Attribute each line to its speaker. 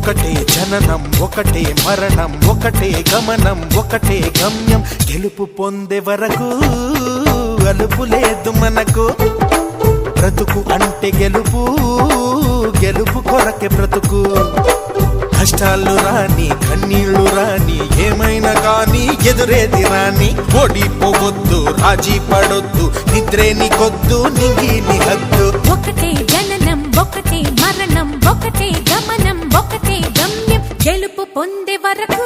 Speaker 1: ఒకటే జననం ఒకటే మరణం ఒకటే గమనం ఒకటే గమ్యం గెలుపు పొందే వరకు అలుపు లేదు మనకు బ్రతుకు అంటే గెలుపు గెలుపు కొరకే బ్రతుకు కష్టాలు రాని కన్నీళ్లు రాని ఏమైనా కానీ ఎదురేది రాని ఓడిపోవద్దు రాజీ పడొద్దు నిద్రే నీకొద్దు నింగి నీ హద్దు
Speaker 2: ఒకటే జననం ఒకటే మరణం ఒకటే గమనం ఒకటే గమ్యం గెలుపు పొందే వరకు